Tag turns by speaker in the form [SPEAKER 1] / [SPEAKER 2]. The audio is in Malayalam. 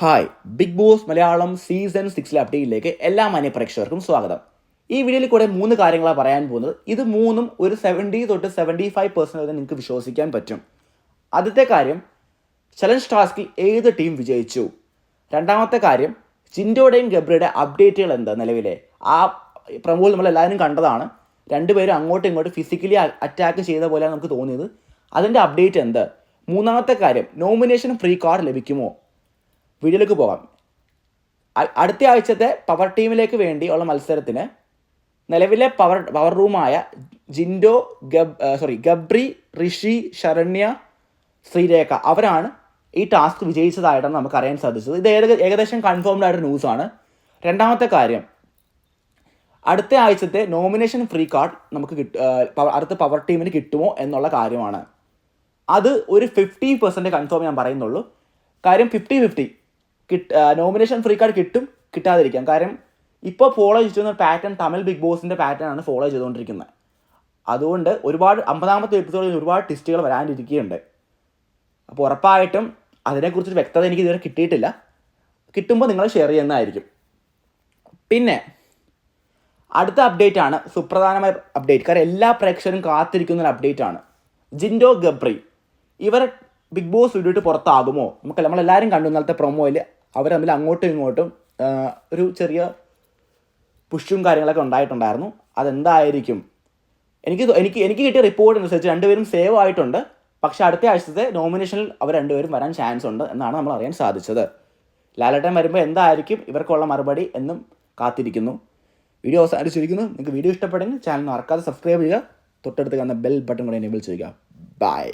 [SPEAKER 1] Hi, Big Boss Malayalam season 6 അപ്ഡേറ്റിലേക്ക് എല്ലാ മാന്യ പ്രേക്ഷകർക്കും സ്വാഗതം. ഈ വീഡിയോയിൽ കൂടെ 3 കാര്യങ്ങളാണ് പറയാൻ പോകുന്നത്. ഇത് മൂന്നും ഒരു 70 തൊട്ട് 75% വരെ നിങ്ങൾക്ക് വിശ്വസിക്കാൻ പറ്റും. ആദ്യത്തെ കാര്യം, ചലഞ്ച് ടാസ്കിൽ ഏത് ടീം വിജയിച്ചു. രണ്ടാമത്തെ കാര്യം, ജിൻഡോയുടെയും ഗബ്രിയുടെ അപ്ഡേറ്റുകൾ എന്താ നിലവിലെ. ആ പ്രമോൾ നമ്മളെല്ലാവരും കണ്ടതാണ്. രണ്ടുപേരും അങ്ങോട്ടും ഇങ്ങോട്ടും ഫിസിക്കലി അറ്റാക്ക് ചെയ്ത പോലെയാണ് നമുക്ക് തോന്നിയത്. അതിൻ്റെ അപ്ഡേറ്റ് എന്ത്. മൂന്നാമത്തെ കാര്യം, നോമിനേഷൻ ഫ്രീ കാർഡ് ലഭിക്കുമോ. വീഡിയോയിലേക്ക് പോകാം. അടുത്ത ആഴ്ചത്തെ പവർ ടീമിലേക്ക് വേണ്ടി ഉള്ള മത്സരത്തിന് നിലവിലെ പവർ റൂമായ ജിൻഡോ, ഗബ്രി, ഋഷി, ശരണ്യ, ശ്രീരേഖ അവരാണ് ഈ ടാസ്ക് വിജയിച്ചതായിട്ടാണ് നമുക്ക് അറിയാൻ സാധിച്ചത്. ഇത് ഏകദേശം കൺഫേംഡ് ആയിട്ട് ന്യൂസാണ്. രണ്ടാമത്തെ കാര്യം, അടുത്ത ആഴ്ചത്തെ നോമിനേഷൻ ഫ്രീ കാർഡ് നമുക്ക് അടുത്ത പവർ ടീമിന് കിട്ടുമോ എന്നുള്ള കാര്യമാണ്. അത് ഒരു 50% കൺഫേം ഞാൻ പറയുന്നുള്ളൂ. കാര്യം 50-50 നോമിനേഷൻ ഫ്രീ കാർഡ് കിട്ടും, കിട്ടാതിരിക്കാം. കാര്യം ഇപ്പോൾ ഫോളോ ചെയ്തിരുന്ന പാറ്റേൺ തമിഴ് ബിഗ് ബോസിൻ്റെ പാറ്റേൺ ആണ് ഫോളോ ചെയ്തുകൊണ്ടിരിക്കുന്നത്. അതുകൊണ്ട് ഒരുപാട് 50ാമത്തെ എപ്പിസോഡിൽ ഒരുപാട് ട്വിസ്റ്റുകൾ വരാനിരിക്കുകയുണ്ട്. അപ്പോൾ ഉറപ്പായിട്ടും അതിനെക്കുറിച്ചൊരു വ്യക്തത എനിക്ക് ഇതുവരെ കിട്ടിയിട്ടില്ല. കിട്ടുമ്പോൾ നിങ്ങൾ ഷെയർ ചെയ്യുന്നതായിരിക്കും. പിന്നെ അടുത്ത അപ്ഡേറ്റ് ആണ് സുപ്രധാനമായ അപ്ഡേറ്റ്. കാരണം എല്ലാ പ്രേക്ഷകരും കാത്തിരിക്കുന്ന ഒരു അപ്ഡേറ്റ് ആണ്. ജിൻഡോ, ഗബ്രി ഇവർ ബിഗ് ബോസ് വിട്ടിട്ട് പുറത്താകുമോ. നമ്മളെല്ലാവരും കണ്ടു ഇന്നലത്തെ പ്രൊമോയിൽ അവർ തമ്മിൽ അങ്ങോട്ടും ഇങ്ങോട്ടും ഒരു ചെറിയ പുഷും കാര്യങ്ങളൊക്കെ ഉണ്ടായിട്ടുണ്ടായിരുന്നു. അതെന്തായിരിക്കും. എനിക്ക് കിട്ടിയ റിപ്പോർട്ട് അനുസരിച്ച് രണ്ടുപേരും സേവ് ആയിട്ടുണ്ട്. പക്ഷേ അടുത്ത ആഴ്ചത്തെ നോമിനേഷനിൽ അവർ രണ്ടുപേരും വരാൻ ചാൻസ് ഉണ്ട് എന്നാണ് നമ്മൾ അറിയാൻ സാധിച്ചത്. ലാലേട്ടൻ വരുമ്പോൾ എന്തായിരിക്കും ഇവർക്കുള്ള മറുപടി എന്നും കാത്തിരിക്കുന്നു. വീഡിയോ അവസാനിച്ചിരിക്കുന്നു. നിങ്ങൾക്ക് വീഡിയോ ഇഷ്ടപ്പെടുമെങ്കിൽ ചാനൽ മറക്കാതെ സബ്സ്ക്രൈബ് ചെയ്യുക. തൊട്ടടുത്ത് കാണുന്ന ബെൽ ബട്ടൺ കൂടെ എനേബിൾ ചെയ്യുക. ബൈ.